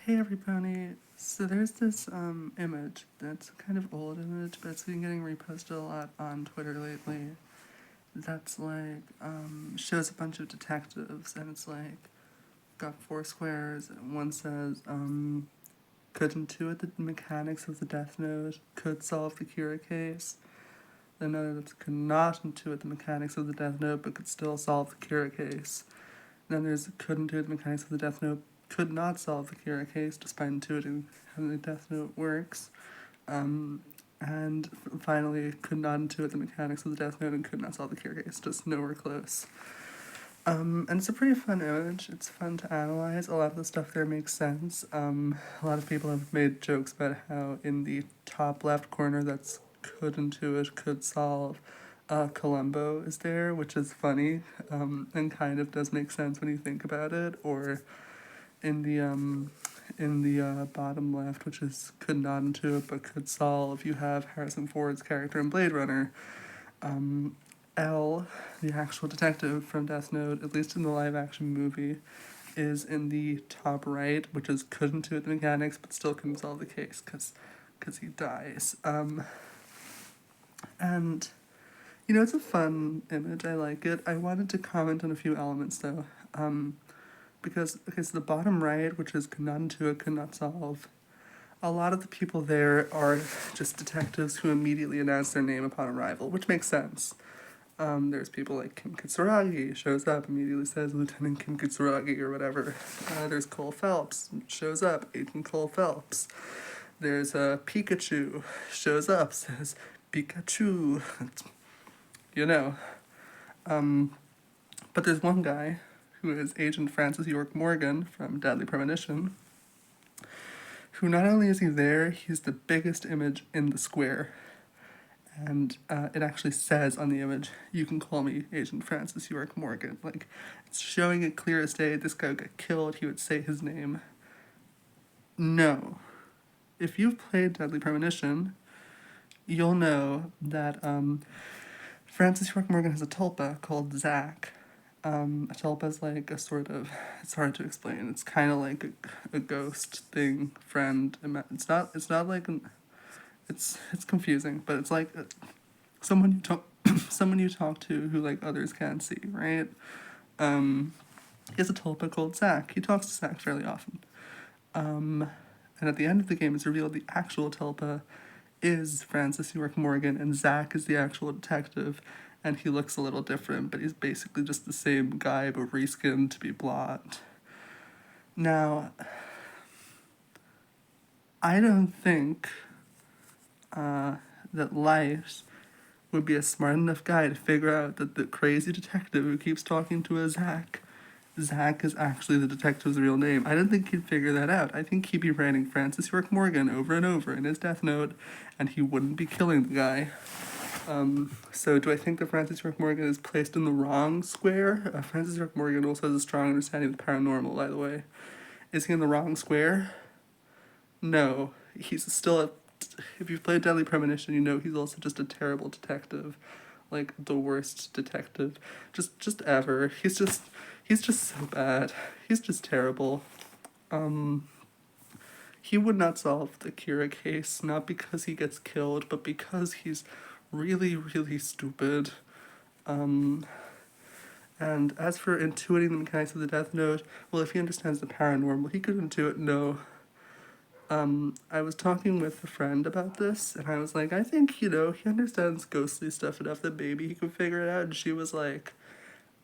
Hey everybody! So there's this image that's a kind of old image, but it's been getting reposted a lot on Twitter lately. That's like shows a bunch of detectives, and it's like got four squares, and one says could intuit the mechanics of the Death Note, could solve the Kira case. Another that could not intuit the mechanics of the Death Note, but could still solve the Kira case. Then there's couldn't do the mechanics of the Death Note, could not solve the Kira case despite intuiting how the Death Note works. And finally, could not intuit the mechanics of the Death Note and could not solve the Kira case, just nowhere close. And it's a pretty fun image. It's fun to analyze. A lot of the stuff there makes sense. A lot of people have made jokes about how in the top left corner that's could intuit, could solve, Columbo is there, which is funny, and kind of does make sense when you think about it. Or in the bottom left, which is could not intuit but could solve, you have Harrison Ford's character in Blade Runner. L, the actual detective from Death Note, at least in the live action movie, is in the top right, which is could intuit the mechanics but still couldn't solve the case because he dies. And it's a fun image. I like it. I wanted to comment on a few elements though, because so the bottom right, which is could not intuit, could not solve. A lot of the people there are just detectives who immediately announce their name upon arrival, which makes sense. There's people like Kim Kitsuragi, shows up, immediately says Lieutenant Kim Kitsuragi or whatever. There's Cole Phelps, shows up, Agent Cole Phelps. There's Pikachu, shows up, says Pikachu. you know. But there's one guy who is Agent Francis York Morgan from Deadly Premonition, who not only is he there, he's the biggest image in the square. And it actually says on the image, you can call me Agent Francis York Morgan. Like, it's showing it clear as day, this guy got killed, he would say his name. No. If you've played Deadly Premonition, you'll know that Francis York Morgan has a tulpa called Zack. A tulpa is like a sort of, it's hard to explain. It's kind of like a ghost thing, friend. It's not like it's confusing, but it's like someone you talk someone you talk to who like others can't see, right? He has a tulpa called Zack. He talks to Zack fairly often. And at the end of the game, it's revealed the actual tulpa is Francis York Morgan, and Zack is the actual detective, and he looks a little different, but he's basically just the same guy, but reskinned to be blonde. Now, I don't think that Light would be a smart enough guy to figure out that the crazy detective who keeps talking to a Zack is actually the detective's real name. I don't think he'd figure that out. I think he'd be writing Francis York Morgan over and over in his death note, and he wouldn't be killing the guy. So do I think that Francis York Morgan is placed in the wrong square? Francis York Morgan also has a strong understanding of the paranormal, by the way. Is he in the wrong square? No. He's still a... If you've played Deadly Premonition, you know he's also just a terrible detective. Like, the worst detective. Just ever. He's just so bad. He's just terrible. He would not solve the Kira case, not because he gets killed, but because he's really, really stupid. And as for intuiting the mechanics of the Death Note, well, if he understands the paranormal, he could intuit no. I was talking with a friend about this, and I was like, I think, he understands ghostly stuff enough that maybe he could figure it out. And she was like,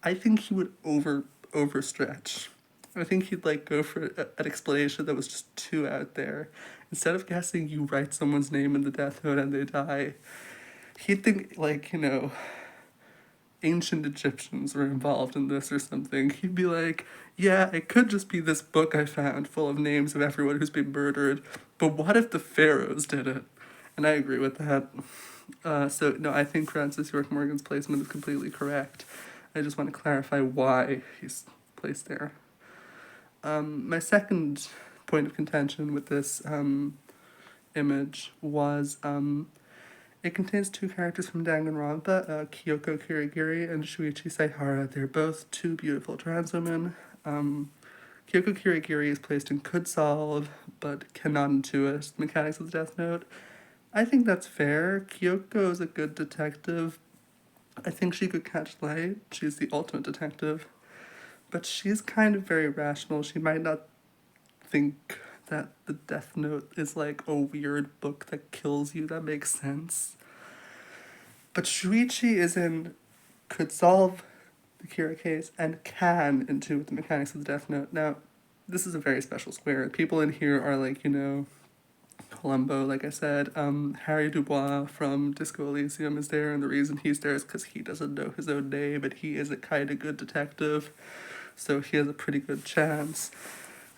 I think he would overstretch. I think he'd like go for an explanation that was just too out there. Instead of guessing you write someone's name in the death note and they die, he'd think like, ancient Egyptians were involved in this or something. He'd be like, yeah, it could just be this book I found full of names of everyone who's been murdered, but what if the pharaohs did it? And I agree with that. So, no, I think Francis York Morgan's placement is completely correct. I just want to clarify why he's placed there. My second point of contention with this image was it contains two characters from Danganronpa, Kyoko Kirigiri and Shuichi Saihara. They're both two beautiful trans women. Kyoko Kirigiri is placed in could solve, but cannot intuit the mechanics of the Death Note. I think that's fair. Kyoko is a good detective. I think she could catch light. She's the ultimate detective. But she's kind of very rational. She might not think that the Death Note is like a weird book that kills you. That makes sense. But Shuichi could solve the Kira case and can intuit the mechanics of the Death Note. Now, this is a very special square. People in here are like, Columbo, like I said. Harry Dubois from Disco Elysium is there, and the reason he's there is because he doesn't know his own name, but he is a kind of good detective, so he has a pretty good chance.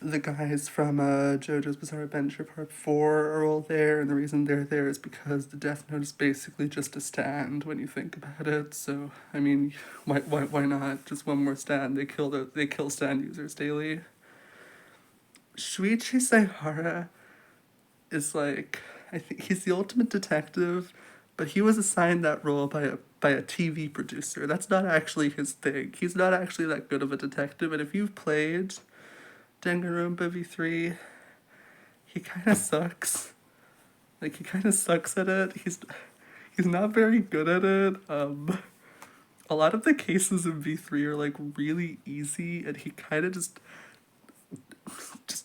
The guys from JoJo's Bizarre Adventure Part 4 are all there, and the reason they're there is because the Death Note is basically just a stand when you think about it. So, I mean, why not? Just one more stand. They kill stand users daily. Shuichi Saihara is like, I think he's the ultimate detective, but he was assigned that role by a TV producer. That's not actually his thing. He's not actually that good of a detective, and if you've played Danganronpa V3, he kind of sucks. Like, he kind of sucks at it. He's not very good at it. A lot of the cases in V3 are like really easy, and he kind of just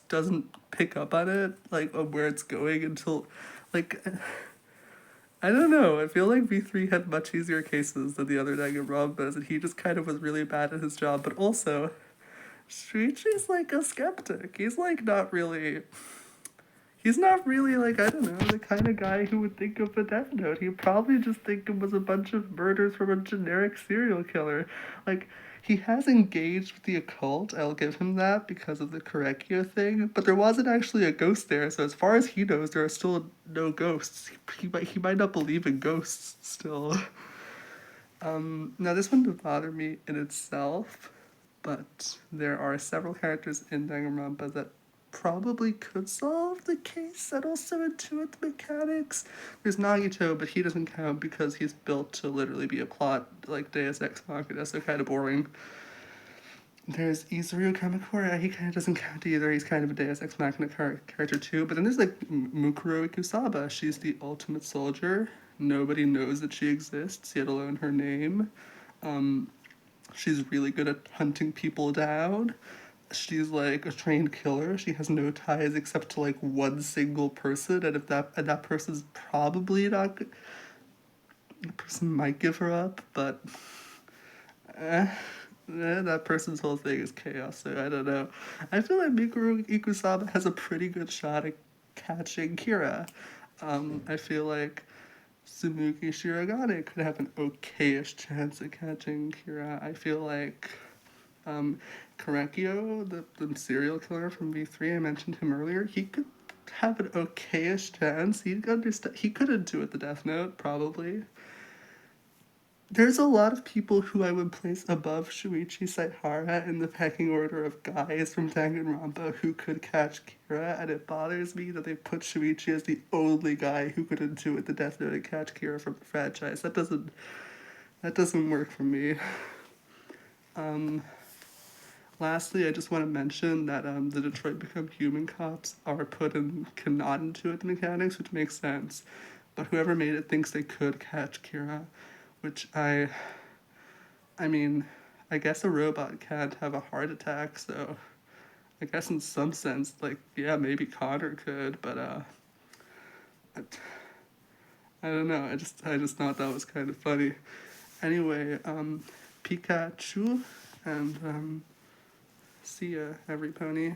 doesn't pick up on it, like on where it's going until, like, I don't know. I feel like V3 had much easier cases than the other Danganronpas, and he just kind of was really bad at his job. But also, Shuichi's like a skeptic. He's not really like, I don't know, the kind of guy who would think of a Death Note. He'd probably just think it was a bunch of murders from a generic serial killer. Like, he has engaged with the occult, I'll give him that, because of the Korekio thing, but there wasn't actually a ghost there, so as far as he knows, there are still no ghosts. He might not believe in ghosts still. Now, this one didn't bother me in itself, but there are several characters in Danganronpa that probably could solve the case and also intuit the mechanics. There's Nagito, but he doesn't count because he's built to literally be a plot like Deus Ex Machina, so kind of boring. There's Izuru Kamakura, he kind of doesn't count either, he's kind of a Deus Ex Machina character too. But then there's like Mukuro Ikusaba, she's the ultimate soldier. Nobody knows that she exists, yet alone her name. She's really good at hunting people down. She's like a trained killer. She has no ties except to like one single person, and if that person's probably not good, the person might give her up, but that person's whole thing is chaos. So I don't know. I feel like Mikuru Ikusaba has a pretty good shot at catching Kira. I feel like Sumugi Shirogane could have an okayish chance at catching Kira. I feel like Korekio, the serial killer from V3, I mentioned him earlier, he could have an okayish chance. He could intuit the Death Note, probably. There's a lot of people who I would place above Shuichi Saihara in the pecking order of guys from Danganronpa who could catch Kira, and it bothers me that they put Shuichi as the only guy who could intuit the Death Note and catch Kira from the franchise. That doesn't work for me. Lastly, I just want to mention that the Detroit Become Human cops are put in cannot intuit the mechanics, which makes sense. But whoever made it thinks they could catch Kira, which I mean, I guess a robot can't have a heart attack, so I guess in some sense, like, yeah, maybe Connor could, but I don't know. I just thought that was kind of funny. Anyway, Pikachu, and see ya, every pony.